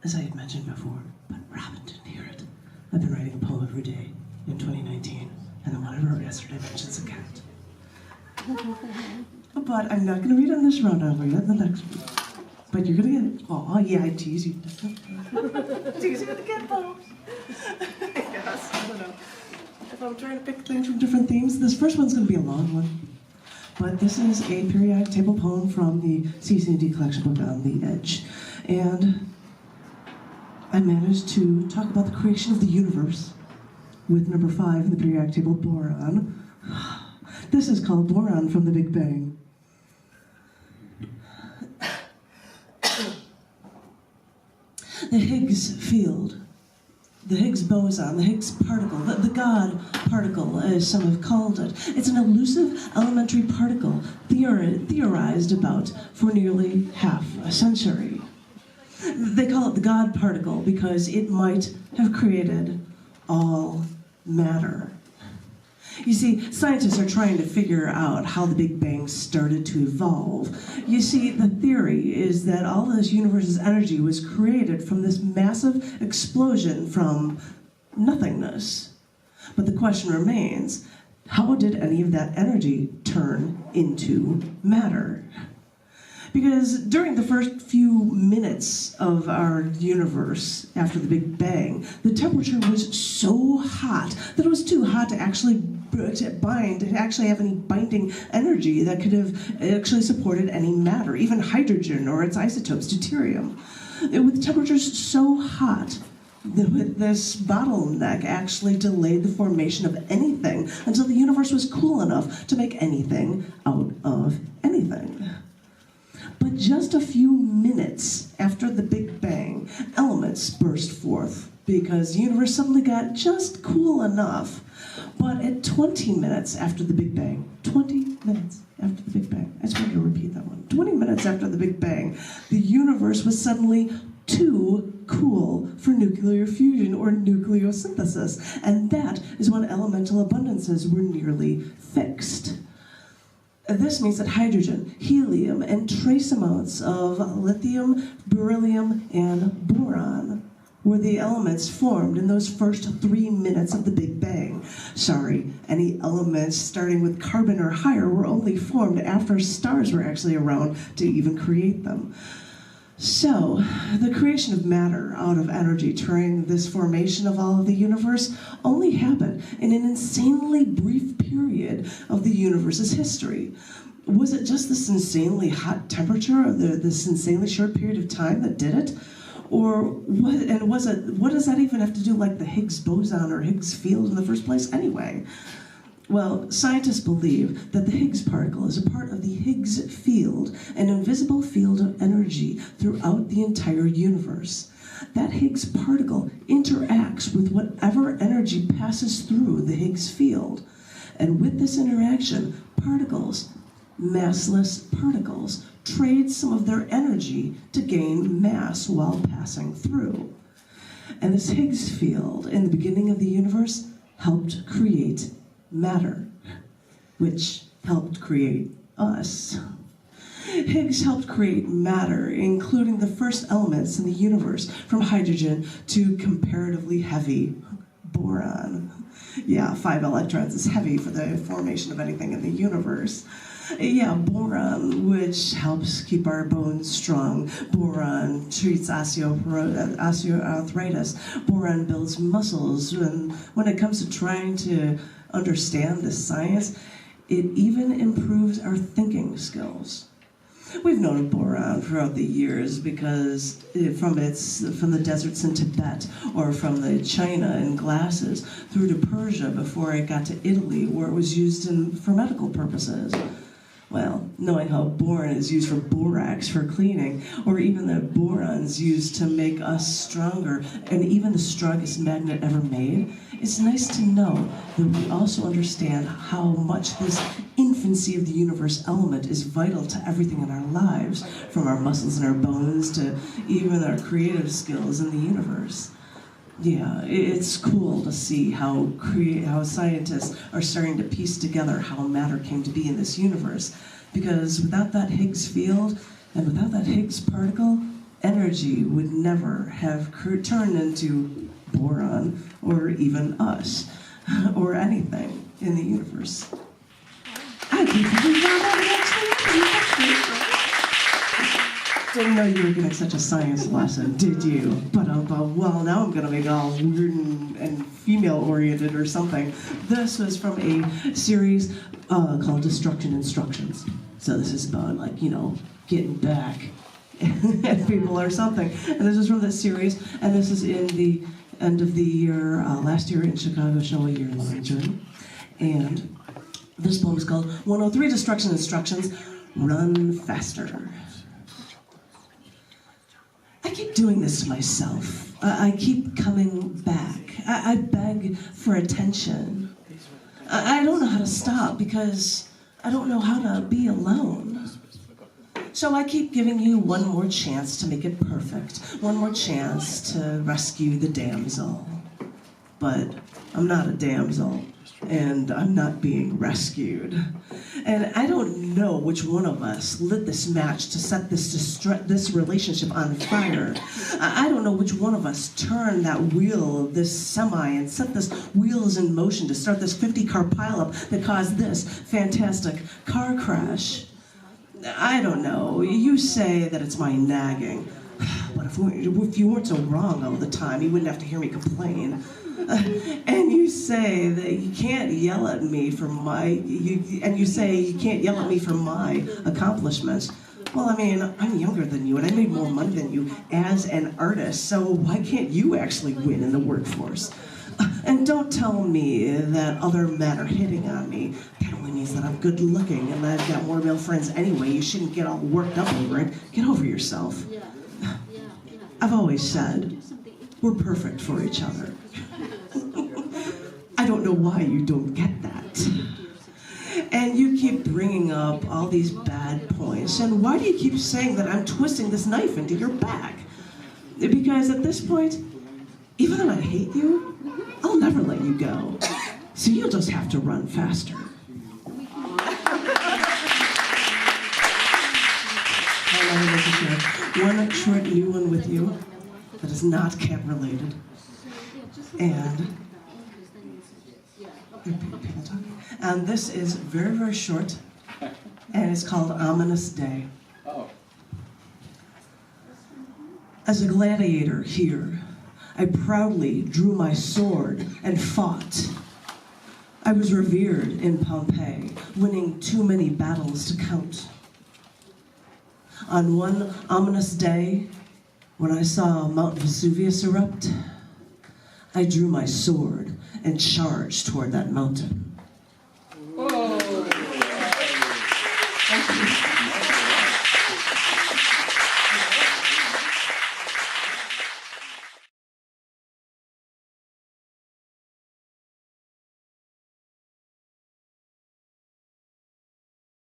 as I had mentioned before, but Robin didn't hear it. I've been writing a poem every day in 2019, and the one I wrote yesterday mentions a cat. But I'm not going to read on this round, I'll read it the next one. But you're going to get it. Oh, yeah, I tease you. Tease you with the cat poems. Yes, I don't know. If I'm trying to pick things from different themes, this first one's going to be a long one. But this is a periodic table poem from the cc&d collection book On the Edge. And I managed to talk about the creation of the universe with number 5 in the periodic table, Boron. This is called Boron from the Big Bang. The Higgs field, the Higgs boson, the Higgs particle, the God particle, as some have called it. It's an elusive elementary particle theorized about for nearly half a century. They call it the God particle because it might have created all matter. You see, scientists are trying to figure out how the Big Bang started to evolve. You see, the theory is that all of this universe's energy was created from this massive explosion from nothingness. But the question remains, how did any of that energy turn into matter? Because during the first few minutes of our universe after the Big Bang, the temperature was so hot that it was too hot to actually have any binding energy that could have actually supported any matter, even hydrogen or its isotopes, deuterium. With temperatures so hot, this bottleneck actually delayed the formation of anything until the universe was cool enough to make anything out of anything. But just a few minutes after the Big Bang, elements burst forth because the universe suddenly got just cool enough. But at 20 minutes after the Big Bang, 20 minutes after the Big Bang, I just wanted to repeat that one, 20 minutes after the Big Bang, the universe was suddenly too cool for nuclear fusion or nucleosynthesis. And that is when elemental abundances were nearly fixed. This means that hydrogen, helium, and trace amounts of lithium, beryllium, and boron were the elements formed in those first 3 minutes of the Big Bang. Sorry, any elements starting with carbon or higher were only formed after stars were actually around to even create them. So, the creation of matter out of energy during this formation of all of the universe only happened in an insanely brief period of the universe's history. Was it just this insanely hot temperature or this insanely short period of time that did it? Or what does that even have to do like the Higgs boson or Higgs field in the first place anyway? Well, scientists believe that the Higgs particle is a part of the Higgs field, an invisible field of energy throughout the entire universe. That Higgs particle interacts with whatever energy passes through the Higgs field. And with this interaction, particles, massless particles, trade some of their energy to gain mass while passing through. And this Higgs field, in the beginning of the universe, helped create matter, which helped create us. Higgs helped create matter, including the first elements in the universe, from hydrogen to comparatively heavy boron. Yeah, 5 electrons is heavy for the formation of anything in the universe. Yeah, boron, which helps keep our bones strong. Boron treats osteoarthritis. Boron builds muscles. And when it comes to trying to understand this science, it even improves our thinking skills. We've known of boron throughout the years because from the deserts in Tibet or from the China in glasses through to Persia before it got to Italy where it was used for medical purposes. Well, knowing how boron is used for borax for cleaning, or even that boron's used to make us stronger, and even the strongest magnet ever made, it's nice to know that we also understand how much this infancy of the universe element is vital to everything in our lives, from our muscles and our bones to even our creative skills in the universe. Yeah, it's cool to see how scientists are starting to piece together how matter came to be in this universe. Because without that Higgs field and without that Higgs particle, energy would never have turned into boron, or even us, or anything in the universe. I can't believe that didn't know you were getting such a science lesson, did you? But well, now I'm gonna make it all weird and female-oriented or something. This was from a series called Destruction Instructions. So this is about, like, you know, getting back at people or something. And this is from this series, and this is in the end of the year, last year in Chicago Show a Year-Long Journey. And this poem is called 103 Destruction Instructions, Run Faster. I keep doing this to myself. I keep coming back. I beg for attention. I don't know how to stop because I don't know how to be alone. So I keep giving you one more chance to make it perfect, one more chance to rescue the damsel. But I'm not a damsel, and I'm not being rescued. And I don't know which one of us lit this match to set this relationship on fire. I don't know which one of us turned that wheel, this semi, and set this wheels in motion to start this 50-car pileup that caused this fantastic car crash. I don't know. You say that it's my nagging. But if you weren't so wrong all the time, you wouldn't have to hear me complain. And you say that you can't yell at me for my accomplishments. Well, I mean, I'm younger than you, and I made more money than you as an artist, so why can't you actually win in the workforce? And don't tell me that other men are hitting on me. That only means that I'm good looking, and I've got more male friends anyway. You shouldn't get all worked up over it. Get over yourself. I've always said, we're perfect for each other. I don't know why you don't get that. And you keep bringing up all these bad points. And why do you keep saying that I'm twisting this knife into your back? Because at this point, even though I hate you, I'll never let you go. So you'll just have to run faster. I'd like to share one short new one with you that is not cat related. And this is very, very short, and it's called Ominous Day. As a gladiator here, I proudly drew my sword and fought. I was revered in Pompeii, winning too many battles to count. On one ominous day, when I saw Mount Vesuvius erupt, I drew my sword and charged toward that mountain.